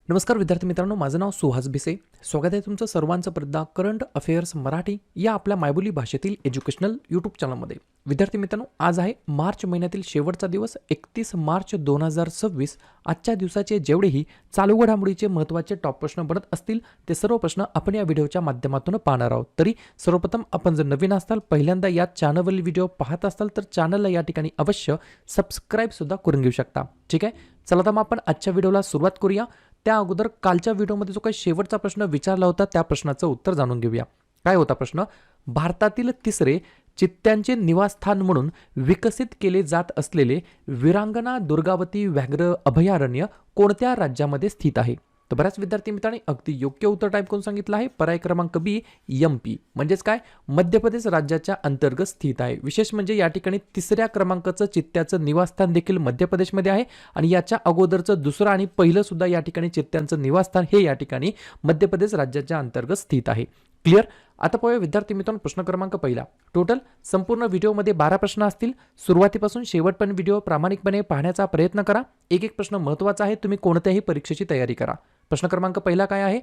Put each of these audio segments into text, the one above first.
नमस्कार विद्यार्थी मित्रांनो, माझं नाव सुहास भिसे. स्वागत आहे तुमचं सर्वांचं परदा करंट अफेअर्स मराठी या आपल्या मायबोली भाषेतील एज्युकेशनल यूट्यूब चॅनलमध्ये. विद्यार्थी मित्रांनो, आज आहे मार्च महिन्यातील शेवटचा दिवस 31 मार्च 2026. आजच्या दिवसाचे जेवढेही चालू घडामोडीचे महत्त्वाचे टॉप प्रश्न बनत असतील ते सर्व प्रश्न आपण या व्हिडिओच्या माध्यमातून पाहणार आहोत. तरी सर्वप्रथम आपण जर नवीन असाल, पहिल्यांदा या चॅनलवरील व्हिडिओ पाहत असाल तर चॅनलला या ठिकाणी अवश्य सबस्क्राईब सुद्धा करून घेऊ शकता. ठीक आहे, चला तर मग आपण आजच्या व्हिडिओला सुरुवात करूया. त्या अगोदर कालच्या व्हिडिओमध्ये जो काही शेवटचा प्रश्न विचारला होता त्या प्रश्नाचं उत्तर जाणून घेऊया. काय होता प्रश्न? भारतातील तिसरे चित्त्यांचे निवासस्थान म्हणून विकसित केले जात असलेले वीरांगना दुर्गावती व्याघ्र अभयारण्य कोणत्या राज्यामध्ये स्थित आहे? तर बऱ्याच विद्यार्थी मित्रांनी अगदी योग्य उत्तर टाईप करून सांगितलं आहे. पर्याय क्रमांक बी, एमपी म्हणजेच काय, मध्य प्रदेश राज्याच्या अंतर्गत स्थित आहे. विशेष म्हणजे या ठिकाणी तिसऱ्या क्रमांकाचं चित्त्याचं निवासस्थान देखील मध्य प्रदेशमध्ये आहे आणि याच्या अगोदरचं दुसरं आणि पहिलं सुद्धा या ठिकाणी चित्त्यांचं निवासस्थान हे या ठिकाणी मध्य प्रदेश राज्याच्या अंतर्गत स्थित आहे. क्लिअर? आता पाहूया विद्यार्थी मित्रांनो प्रश्न क्रमांक पहिला. टोटल संपूर्ण व्हिडिओमध्ये 12 प्रश्न असतील. सुरुवातीपासून शेवटपर्यंत व्हिडिओ प्रामाणिकपणे पाहण्याचा प्रयत्न करा. एक एक प्रश्न महत्त्वाचा आहे, तुम्ही कोणत्याही परीक्षेची तयारी करा. प्रश्न क्रमांक पहिला काय आहे?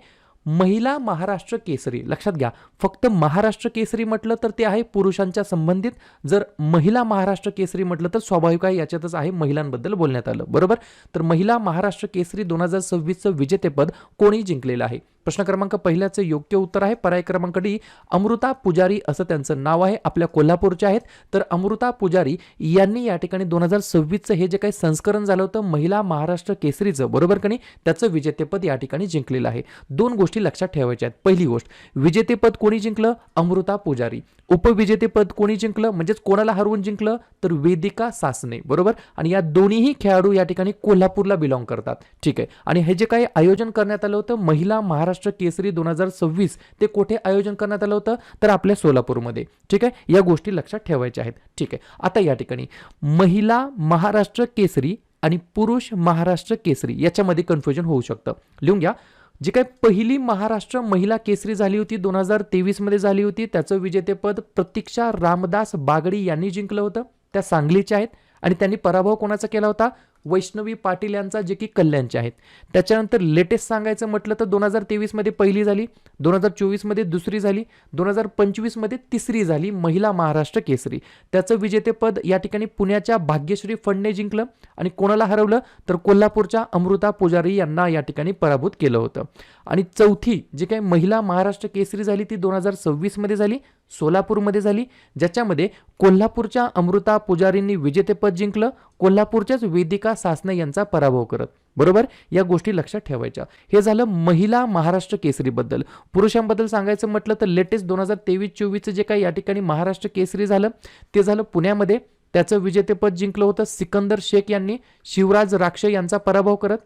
महिला महाराष्ट्र केसरी. लक्षात घ्या, फक्त महाराष्ट्र केसरी म्हटलं तर ते आहे पुरुषांच्या संबंधित. जर महिला महाराष्ट्र केसरी म्हटलं तर स्वाभाविक आहे याच्यातच आहे महिलांबद्दल बोलण्यात आलं. बरोबर? तर महिला महाराष्ट्र केसरी 2026चं विजेतेपद कोणी जिंकलेलं आहे? प्रश्न क्रमांक पहिल्याचं योग्य उत्तर आहे पर्याय क्रमांक डी, अमृता पुजारी असं त्यांचं नाव आहे. आपल्या कोल्हापूरच्या आहेत. तर अमृता पुजारी यांनी या ठिकाणी 2026चं हे जे काही संस्करण झालं होतं महिला महाराष्ट्र केसरीचं, बरोबर का नाही, त्याचं विजेतेपद या ठिकाणी जिंकलेलं आहे. दोन गोष्टी लक्षात ठेवायच्या आहेत. पहिली गोष्ट, विजेतेपद कोणी जिंकलं? अमृता पुजारी. उपविजेतेपद कोणी जिंकलं, म्हणजेच कोणाला हरवून जिंकलं? तर वेदिका सासने. बरोबर? आणि या दोन्हीही खेळाडू या ठिकाणी कोल्हापूरला बिलॉंग करतात. ठीक आहे, आणि हे जे काही आयोजन करण्यात आलं होतं महिला महाराष्ट्र केसरी 2026 ते कुठे आयोजन करण्यात आलं होतं? तर आपल्या सोलापूरमध्ये. ठीक आहे, या गोष्टी लक्षात ठेवायच्या आहेत. ठीक आहे, आता या ठिकाणी महिला महाराष्ट्र केसरी आणि पुरुष महाराष्ट्र केसरी याच्यामध्ये कन्फ्युजन होऊ शकतं. लिहून घ्या. जी काही पहिली महाराष्ट्र महिला केसरी झाली होती 2023 मध्ये झाली होती, त्याचं विजेतेपद प्रतीक्षा रामदास बागडी यांनी जिंकलं होतं. त्या सांगलीच्या आहेत आणि त्यांनी पराभव कोणाचा केला होता? वैष्णवी पाटील यांचा, जे की कल्याणचे आहेत. त्याच्यानंतर लेटेस्ट सांगायचं म्हटलं तर 2023 मध्ये पहिली झाली, 2024 मध्ये दुसरी झाली, 2025 मध्ये तिसरी झाली महिला महाराष्ट्र केसरी. त्याचं विजेतेपद या ठिकाणी पुण्याच्या भाग्यश्री फडणे जिंकलं आणि कोणाला हरवलं? तर कोल्हापूरच्या अमृता पुजारी यांना या ठिकाणी पराभूत केलं होतं. आणि चौथी जी काही महिला महाराष्ट्र केसरी झाली ती 2026 मध्ये झाली, सोलापूरमध्ये झाली, ज्याच्यामध्ये कोल्हापूरच्या अमृता पुजारींनी विजेतेपद जिंकलं, कोल्हापूरच्याच वेदिका सासने यांचा पराभव करत. बरोबर? या गोष्टी लक्षात ठेवायच्या. हे झालं महिला महाराष्ट्र केसरी बद्दल. पुरुषांबद्दल सांगायचं म्हटलं तर लेटेस्ट 2023-24 जे काही या ठिकाणी महाराष्ट्र केसरी झालं ते झालं पुण्यामध्ये. त्याचं विजेतेपद जिंकलं होतं सिकंदर शेख यांनी शिवराज राक्षे यांचा पराभव करत.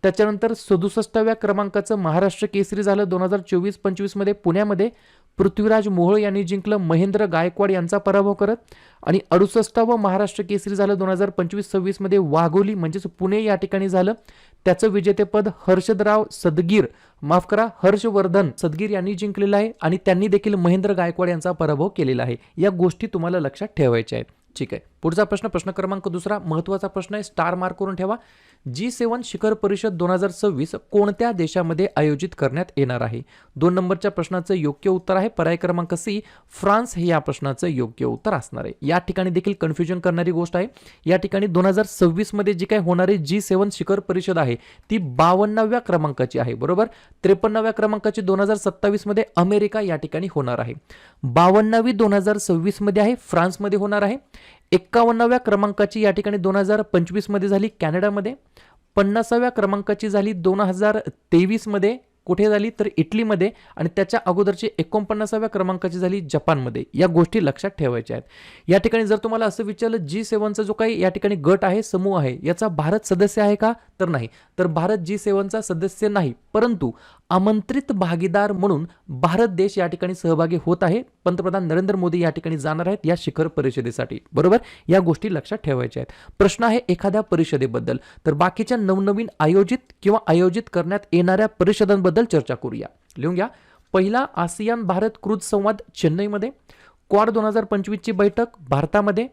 त्याच्यानंतर 67व्या क्रमांकाचं महाराष्ट्र केसरी झालं 2024-25 मध्ये पुण्यामध्ये. पृथ्वीराज मोहोळ यांनी जिंकलं महेंद्र गायकवाड यांचा पराभव करत. आणि 68वं महाराष्ट्र केसरी झालं 2025-26 मध्ये वाघोली म्हणजेच पुणे या ठिकाणी झालं. त्याचं विजेतेपद हर्षदराव सदगीर, माफ करा, हर्षवर्धन सदगीर यांनी जिंकलेलं आहे आणि त्यांनी देखील महेंद्र गायकवाड यांचा पराभव केलेला आहे. या गोष्टी तुम्हाला लक्षात ठेवायच्या आहेत. ठीक आहे, पुढचा प्रश्न, प्रश्न क्रमांक दुसरा, महत्त्वाचा प्रश्न आहे, स्टार मार्क करून ठेवा. G7 शिखर परिषद 2026 कोणत्या देशामध्ये आयोजित करण्यात येणार आहे? 2 नंबरच्या प्रश्नाचं योग्य उत्तर आहे पर्याय क्रमांक सी, फ्रान्स हे या प्रश्नाचं योग्य उत्तर असणार आहे. या ठिकाणी देखील कन्फ्युजन करणारी गोष्ट आहे. या ठिकाणी 2026 मध्ये जी काही होणारी G7 शिखर परिषद आहे ती 52व्या क्रमांकाची आहे. बरोबर? 53व्या क्रमांकाची 2027 मध्ये अमेरिका या ठिकाणी होणार आहे. 52वी 2026 मध्ये आहे, फ्रान्समध्ये होणार आहे. 51व्या क्रमांकाची या ठिकाणी 2025 मध्ये झाली कॅनडामध्ये. 50व्या क्रमांकाची झाली 2023 मध्ये, कुठे झाली तर इटलीमध्ये. आणि त्याच्या अगोदरची 49व्या क्रमांकाची झाली जपानमध्ये. या गोष्टी लक्षात ठेवायच्या आहेत. या ठिकाणी जर तुम्हाला असं विचारलं G7चा जो काही या ठिकाणी गट आहे, समूह आहे, याचा भारत सदस्य आहे का? तर नाही. तर भारत G7चा सदस्य नाही, परंतु आमंत्रित भागीदार म्हणून भारत देश या ठिकाणी सहभागी होत आहे. पंतप्रधान नरेंद्र मोदी या ठिकाणी जाणार आहेत या शिखर परिषदेसाठी. बरोबर? या गोष्टी लक्षात ठेवायच्या आहेत. प्रश्न आहे एखाद्या परिषदेबद्दल, तर बाकीच्या नवनवीन आयोजित किंवा आयोजित करण्यात येणाऱ्या परिषदांबद्दल चर्चा करूया. लिहून घ्या. पहिला, आसियान भारत क्रूज संवाद चेन्नईमध्ये. क्वाड 2025 ची बैठक भारतामध्ये.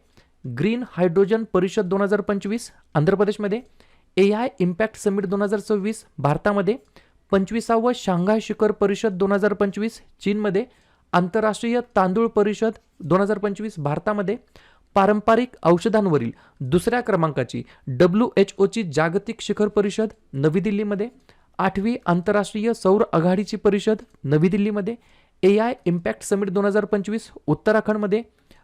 ग्रीन हायड्रोजन परिषद 2025 आंध्र प्रदेशमध्ये. AI इम्पॅक्ट समिट 2026 भारतामध्ये. 25वा शांघाय शिखर परिषद 2025 चीनमध्ये, आंतरराष्ट्रीय तांदूळ परिषद 2025 भारतामध्ये, पारंपरिक औषधांवरील दुसऱ्या क्रमांकाची WHO जागतिक शिखर परिषद नवी दिल्लीमध्ये, 8वी आंतरराष्ट्रीय सौर आघाडीची परिषद नवी दिल्लीमध्ये, AI इम्पॅक्ट समिट 2025 उत्तराखंडमध्ये,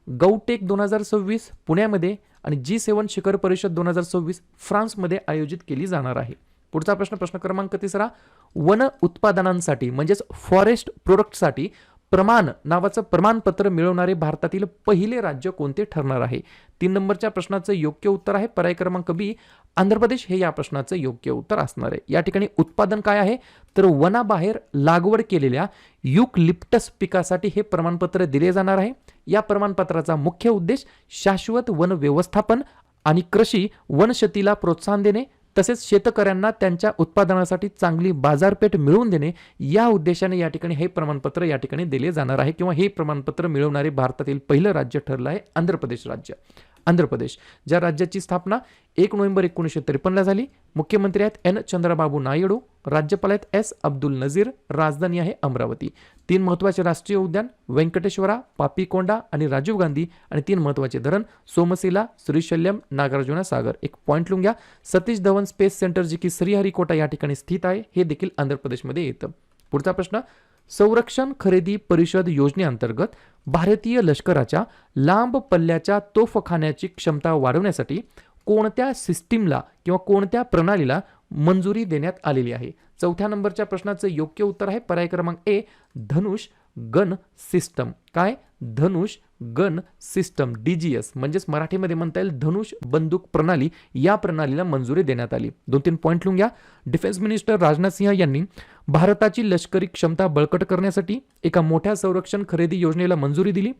गौटेक 2026 पुण्यामध्ये आणि G7 शिखर परिषद 2026 फ्रान्समध्ये आयोजित केली जाणार आहे. पुढचा प्रश्न क्रमांक 3, वन उत्पादनांसाठी म्हणजेच फॉरेस्ट प्रोडक्टसाठी प्रमाण नावाचं प्रमाणपत्र मिळवणारे भारतातील पहिले राज्य कोणते ठरणार आहे? 3 नंबरच्या प्रश्नाचं योग्य उत्तर आहे पर्याय क्रमांक बी, आंध्र प्रदेश हे या प्रश्नाचं योग्य उत्तर असणार आहे. या ठिकाणी उत्पादन काय आहे तर वनाबाहेर लागवड केलेल्या युकलिप्टस पिकासाठी हे प्रमाणपत्र दिले जाणार आहे. या प्रमाणपत्राचा मुख्य उद्देश शाश्वत वन व्यवस्थापन आणि कृषी वनशेतीला प्रोत्साहन देणे तसेच शेतकऱ्यांना त्यांच्या उत्पादनासाठी चांगली बाजारपेठ मिळवून देणे या उद्देशाने या ठिकाणी हे प्रमाणपत्र या ठिकाणी दिले जाणार आहे किंवा हे प्रमाणपत्र मिळवणारे भारतातील पहिलं राज्य ठरलं आहे आंध्र प्रदेश राज्य. आंध्र प्रदेश ज्या राज्याची स्थापना 1 नोव्हेंबर 1953 झाली. मुख्यमंत्री आहेत एन चंद्रबाबू नायडू, राज्यपाल आहेत एस अब्दुल नजीर, राजधानी आहे अमरावती. 3 महत्त्वाचे राष्ट्रीय उद्यान वेंकटेश्वरा, पापीकोंडा आणि राजीव गांधी आणि 3 महत्त्वाचे धरण सोमशिला, श्रीशैल्यम, नागार्जुना सागर. एक पॉईंट लिहून घ्या. सतीश धवन स्पेस सेंटर जी की श्रीहरिकोटा या ठिकाणी स्थित आहे हे देखील आंध्र प्रदेशमध्ये येतं. पुढचा प्रश्न, संरक्षण खरेदी परिषद योजनेअंतर्गत भारतीय लष्कराच्या लांब पल्ल्याच्या तोफखान्याची क्षमता वाढवण्यासाठी कोणत्या सिस्टीमला किंवा कोणत्या प्रणालीला मंजुरी देण्यात आलेली आहे? 4थ्या नंबरच्या प्रश्नाचं योग्य उत्तर आहे पर्याय क्रमांक ए, धनुष गन सिस्टम. काय? धनुष गन सिस्टम, DGS म्हणजेच मराठीमध्ये म्हणता येईल धनुष बंदूक प्रणाली. या प्रणालीला मंजुरी देण्यात आली. 2-3 पॉईंट लिहून घ्या. डिफेन्स मिनिस्टर राजनाथ सिंह यांनी भारताची लष्करी क्षमता बळकट करण्यासाठी एका मोठ्या संरक्षण खरेदी योजनेला मंजुरी दिली.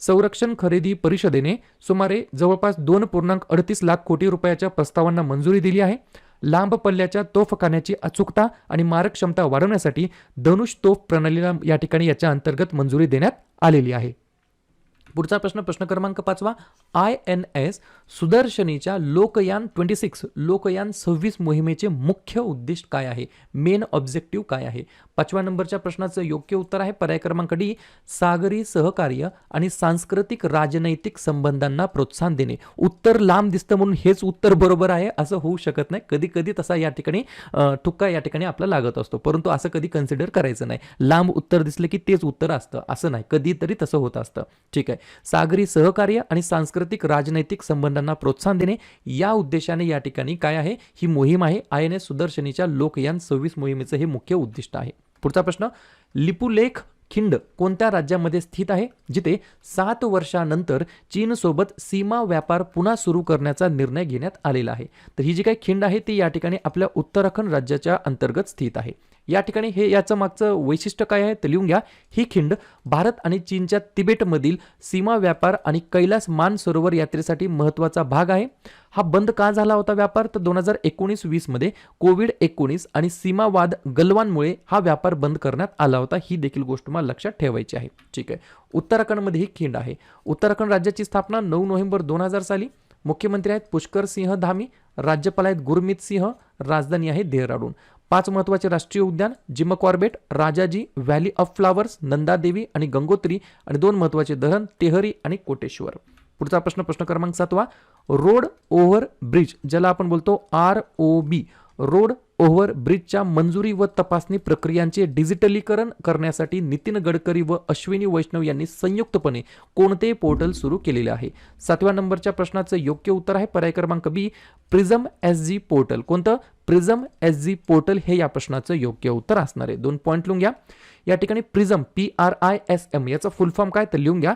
संरक्षण खरेदी परिषदेने सुमारे जवळपास 2.38 लाख कोटी रुपयाच्या प्रस्तावांना मंजुरी दिली आहे. लांब पल्ल्याच्या तोफखान्याची अचूकता आणि मारक क्षमता वाढवण्यासाठी धनुष तोफ प्रणालीला या ठिकाणी याच्या अंतर्गत मंजुरी देण्यात आलेली आहे. पुढचा प्रश्न क्रमांक 5, INS सुदर्शनीच्या लोकयान 26 मोहिमेचे मुख्य उद्दिष्ट काय आहे? मेन ऑब्जेक्टिव्ह काय आहे? 5व्या नंबरच्या प्रश्नाचं योग्य उत्तर आहे पर्याय क्रमांक डी, सागरी सहकार्य आणि सांस्कृतिक राजनैतिक संबंधांना प्रोत्साहन देणे. उत्तर लांब दिसतं म्हणून हेच उत्तर बरोबर आहे असं होऊ शकत नाही. कधी कधी तसा या ठिकाणी ठुक्का या ठिकाणी आपला लागत असतो, परंतु असं कधी कन्सिडर करायचं नाही. लांब उत्तर दिसलं की तेच उत्तर असतं असं नाही, कधीतरी तसं होत असतं. ठीक आहे. सागरी सहकार्य आणि सांस्कृतिक राजनैतिक संबंधांना प्रोत्साहन देणे या उद्देशाने या ठिकाणी काय आहे ही मोहीम आहे. INS सुदर्शनीच्या लोकयान 26 मोहिमेचं हे मुख्य उद्दिष्ट आहे. पुढचा प्रश्न, लिपुलेख खिंड कोणत्या राज्यामध्ये स्थित आहे जिथे 7 वर्षानंतर चीनसोबत सीमा व्यापार पुन्हा सुरू करण्याचा निर्णय घेण्यात आलेला आहे? तर ही जी काही खिंड आहे ती या ठिकाणी आपल्या उत्तराखंड राज्याच्या अंतर्गत स्थित आहे. या ठिकाणी हे याचं मागचं वैशिष्ट्य काय आहे ते लिहून घ्या. ही खिंड भारत आणि चीनच्या तिबेटमधील सीमा व्यापार आणि कैलास मानसरोवर यात्रेसाठी महत्त्वाचा भाग आहे. हा बंद का झाला होता व्यापार तर 2019-20 मध्ये कोविड-19 आणि सीमावाद गलवानमुळे हा व्यापार बंद करण्यात आला होता. ही देखील गोष्ट मला लक्षात ठेवायची आहे. ठीक आहे. उत्तराखंडमध्ये ही खिंड आहे. उत्तराखंड राज्याची स्थापना 9 नोव्हेंबर 2000 साली. मुख्यमंत्री आहेत पुष्कर सिंह धामी, राज्यपाल आहेत गुरमीत सिंह, राजधानी आहे देहराडून. 5 महत्त्वाचे राष्ट्रीय उद्यान Jim Corbett, Rajaji, valley of flowers, Nandadevi आणि गंगोत्री आणि 2 महत्त्वाचे धरण टेहरी आणि कोटेश्वर. पुढचा प्रश्न क्रमांक 7, रोड ओव्हर ब्रिज ज्याला आपण बोलतो ROB रोड ओव्हर ब्रिजच्या मंजुरी व तपासणी प्रक्रियांचे डिजिटलीकरण करण्यासाठी नितीन गडकरी व अश्विनी वैष्णव यांनी संयुक्तपणे कोणते पोर्टल सुरू केलेले आहे? 7व्या नंबरच्या प्रश्नाचं योग्य उत्तर आहे पर्याय क्रमांक बी, प्रिझम SG पोर्टल. कोणतं? प्रिझम SG पोर्टल हे या प्रश्नाचं योग्य उत्तर असणार आहे. 2 पॉईंट लिहून घ्या. या ठिकाणी प्रिझम PRISM याचा फुल फॉर्म काय तर लिहून घ्या,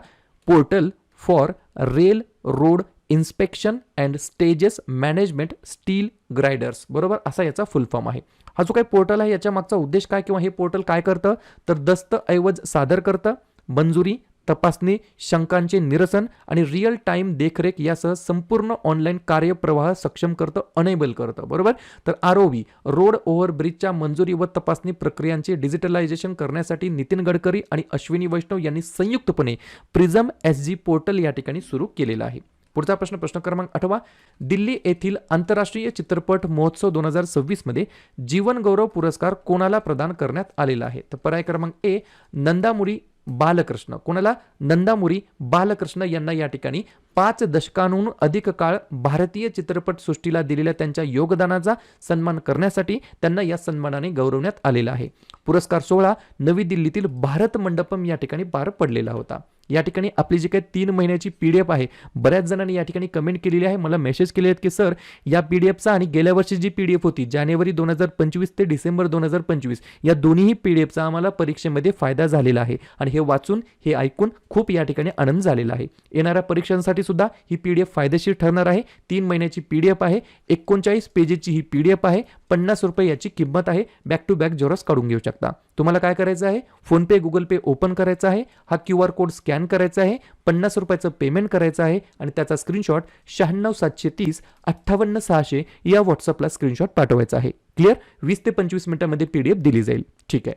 portal for rail road inspection and stages management steel girders. बरोबर असा याचा फुल फॉर्म आहे. हा जो काही पोर्टल आहे याच्या मागचा उद्देश काय किंवा हे पोर्टल काय करतं तर दस्तऐवज सादर करतं, मंजुरी, तपासणी, शंकांचे निरसन आणि रिअल टाइम देखरेख यासह संपूर्ण ऑनलाईन कार्यप्रवाह सक्षम करतं, अनेबल करतं. बरोबर. तर ROB रोड ओव्हर ब्रिजच्या मंजुरी व तपासणी प्रक्रियांचे डिजिटलायझेशन करण्यासाठी नितीन गडकरी आणि अश्विनी वैष्णव यांनी संयुक्तपणे प्रिझम SG पोर्टल या ठिकाणी सुरू केलेलं आहे. पुढचा प्रश्न प्रश्न क्रमांक 8 दिल्ली येथील आंतरराष्ट्रीय चित्रपट महोत्सव 2026 मध्ये जीवन गौरव पुरस्कार कोणाला प्रदान करण्यात आलेला आहे? तर पर्याय क्रमांक ए नंदामुरी बालकृष्ण. कोणाला? नंदामुरी बालकृष्ण यांना या ठिकाणी 5 दशकांहून अधिक काळ भारतीय चित्रपट सृष्टीला दिलेल्या त्यांच्या योगदानाचा सन्मान करण्यासाठी त्यांना या सन्मानाने गौरवण्यात आलेला आहे. पुरस्कार सोहळा नवी दिल्लीतील भारत मंडपम या ठिकाणी पार पडलेला होता. या ठिकाणी आपली जी काही 3 महिन्याची PDF आहे, बऱ्याच जणांनी या ठिकाणी कमेंट केलेली आहे, मला मेसेज केले आहेत की सर या PDFचा आणि गेल्या वर्षी जी PDF होती जानेवारी 2025 ते डिसेंबर 2025 या दोन्ही PDFचा आम्हाला परीक्षेमध्ये फायदा झालेला आहे आणि हे वाचून हे ऐकून खूप या ठिकाणी आनंद झालेला आहे. येणाऱ्या परीक्षांसाठी सुद्धा ही PDF फायदेशीर ठरणार आहे. 3 महिन्याची PDF आहे, 39 पेजेसची ही PDF आहे, 50 रुपये याची किंमत आहे. बॅक टू बॅक झेरॉक्स काढून घेऊ शकता. तुम्हाला काय करायचं आहे? फोनपे गुगल पे ओपन करायचा आहे, हा QR कोड स्कॅन करायचा आहे, 50 रुपयाचं पेमेंट करायचं आहे आणि त्याचा स्क्रीनशॉट 96 730 58 600 या व्हॉट्सअपला स्क्रीनशॉट पाठवायचा आहे. क्लिअर? 20 ते 25 मिनिटांमध्ये PDF दिली जाईल. ठीक आहे.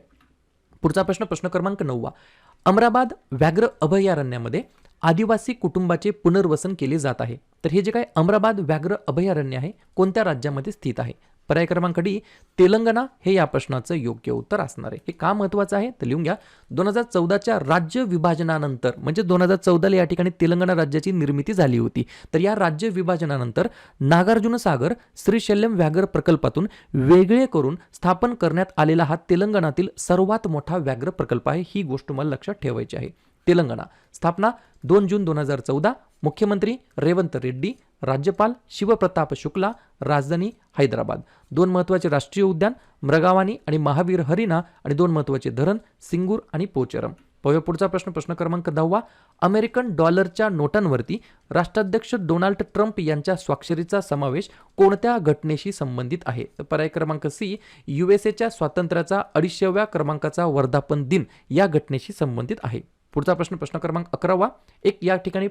पुढचा प्रश्न प्रश्न क्रमांक 9 अमराबाद व्याघ्र अभयारण्यामध्ये आदिवासी कुटुंबाचे पुनर्वसन केले जात आहे. तर हे जे काय अमराबाद व्याघ्र अभयारण्य आहे कोणत्या राज्यामध्ये स्थित आहे? पर्याय क्रमांक डी तेलंगणा हे या प्रश्नाचं योग्य उत्तर असणार आहे. हे का महत्त्वाचं आहे तर लिहून घ्या. 2014च्या राज्य विभाजनानंतर म्हणजे 2014ला या ठिकाणी तेलंगणा राज्याची निर्मिती झाली होती. तर या राज्य विभाजनानंतर नागार्जुन सागर श्रीशैल्यम व्याघ्र प्रकल्पातून वेगळे करून स्थापन करण्यात आलेला हा तेलंगणातील सर्वात मोठा व्याघ्र प्रकल्प आहे. ही गोष्ट मला लक्षात ठेवायची आहे. तेलंगणा स्थापना 2 जून 2014. मुख्यमंत्री रेवंत रेड्डी, राज्यपाल शिवप्रताप शुक्ला, राजधानी हैदराबाद. 2 महत्त्वाचे राष्ट्रीय उद्यान मृगावानी आणि महावीर हरिणा आणि 2 महत्त्वाचे धरण सिंगूर आणि पोचरम. पुढचा प्रश्न प्रश्न क्रमांक 10 अमेरिकन डॉलरच्या नोटांवरती राष्ट्राध्यक्ष डोनाल्ड ट्रम्प यांच्या स्वाक्षरीचा समावेश कोणत्या घटनेशी संबंधित आहे? तर पर्याय क्रमांक सी USAच्या स्वातंत्र्याचा 250व्या क्रमांकाचा वर्धापन दिन या घटनेशी संबंधित आहे. पुढचा प्रश्न प्रश्न क्रमांक 11 एक या ठिकाणी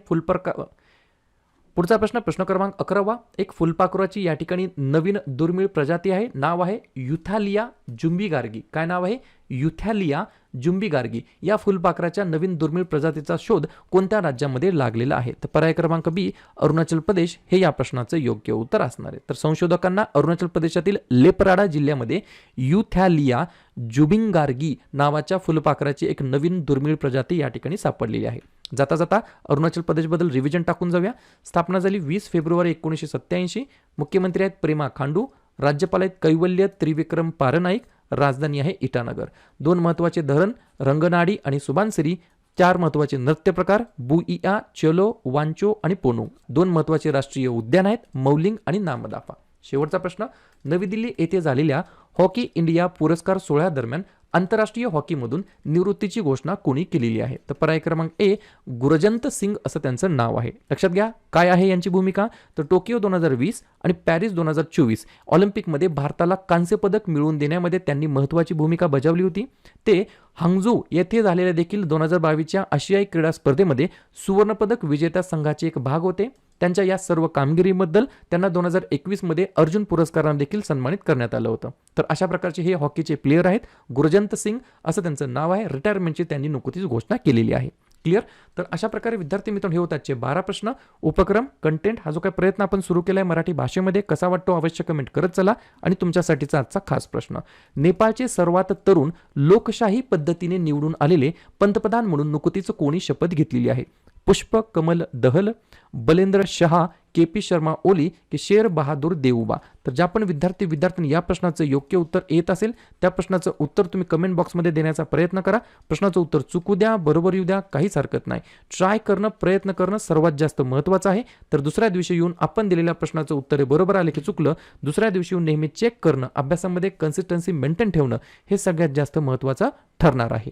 पुढचा प्रश्न प्रश्न क्रमांक 11 एक फुलपाखरूची या ठिकाणी नवीन दुर्मिळ प्रजाती आहे. नाव आहे युथॅलिया जुम्बीगार्गी. काय नाव आहे? युथॅलिया जुम्बीगार्गी. या फुलपाखराच्या नवीन दुर्मिळ प्रजातीचा शोध कोणत्या राज्यामध्ये लागलेला आहे? तर पर्याय क्रमांक बी अरुणाचल प्रदेश हे या प्रश्नाचं योग्य उत्तर असणार आहे. तर संशोधकांना अरुणाचल प्रदेशातील लेपराडा जिल्ह्यामध्ये युथॅलिया जुम्बीगार्गी नावाच्या फुलपाखराची एक नवीन दुर्मिळ प्रजाती या ठिकाणी सापडलेली आहे. जाता जाता अरुणाचल प्रदेशबद्दल रिव्हिजन टाकून जाऊया. स्थापना झाली 20 फेब्रुवारी 1987. मुख्यमंत्री आहेत प्रेमा खांडू, राज्यपाल आहेत कैवल्य त्रिविक्रम पारनाईक, राजधानी आहे इटानगर. 2 महत्त्वाचे धरण रंगनाडी आणि सुबानसिरी. 4 महत्त्वाचे नृत्य प्रकार बुइया, चलो, वांचो आणि पोनो. 2 महत्त्वाचे राष्ट्रीय उद्यान आहेत मौलिंग आणि नामदाफा. शेवटचा प्रश्न नवी दिल्ली येथे झालेल्या हॉकी इंडिया पुरस्कार सोहळ्यादरम्यान आंतरराष्ट्रीय हॉकीमधून निवृत्तीची घोषणा कोणी केलेली आहे? तर पर्याय क्रमांक ए गुरजंत सिंग असं त्यांचं नाव आहे. लक्षात घ्या काय आहे यांची भूमिका. तर टोकियो 2020 आणि पॅरिस 2024 ऑलिम्पिकमध्ये भारताला कांस्य पदक मिळवून देण्यामध्ये त्यांनी महत्त्वाची भूमिका बजावली होती. ते हांगझू येथे झालेल्या देखील 2022च्या आशियाई क्रीडा स्पर्धेमध्ये सुवर्णपदक विजेत्या संघाचे एक भाग होते. त्यांच्या या सर्व कामगिरीबद्दल त्यांना 2021 मध्ये अर्जुन पुरस्काराने देखील सन्मानित करण्यात आलं होतं. तर अशा प्रकारचे हे हॉकीचे प्लेयर आहेत. गुरजंत सिंग असं त्यांचं नाव आहे. रिटायरमेंटची त्यांनी नुकतीच घोषणा केलेली आहे. क्लिअर? तर अशा प्रकारे विद्यार्थी मित्रांनो हे होताचे 12 प्रश्न. उपक्रम कंटेंट हा जो काही प्रयत्न आपण सुरू केलाय मराठी भाषेमध्ये कसा वाटतो अवश्य कमेंट करत चला. आणि तुमच्यासाठीचा आजचा खास प्रश्न नेपाळचे सर्वात तरुण लोकशाही पद्धतीने निवडून आलेले पंतप्रधान म्हणून नुकतीच कोणी शपथ घेतलेली आहे? पुष्प कमल दहल, बलेंद्र शहा, KP शर्मा ओली की शेर बहादूर देऊबा. तर ज्या पण विद्यार्थ्यांनी या प्रश्नाचं योग्य उत्तर येत असेल त्या प्रश्नाचं उत्तर तुम्ही कमेंट बॉक्समध्ये देण्याचा प्रयत्न करा. प्रश्नाचं उत्तर चुकू द्या, बरोबर येऊ द्या, काहीच हरकत नाही. ट्राय करणं, प्रयत्न करणं सर्वात जास्त महत्त्वाचं आहे. तर दुसऱ्या दिवशी येऊन आपण दिलेल्या प्रश्नाचं उत्तर बरोबर आले की चुकलं, दुसऱ्या दिवशी येऊन नेहमी चेक करणं, अभ्यासामध्ये कन्सिस्टन्सी मेंटेन ठेवणं हे सगळ्यात जास्त महत्त्वाचं ठरणार आहे.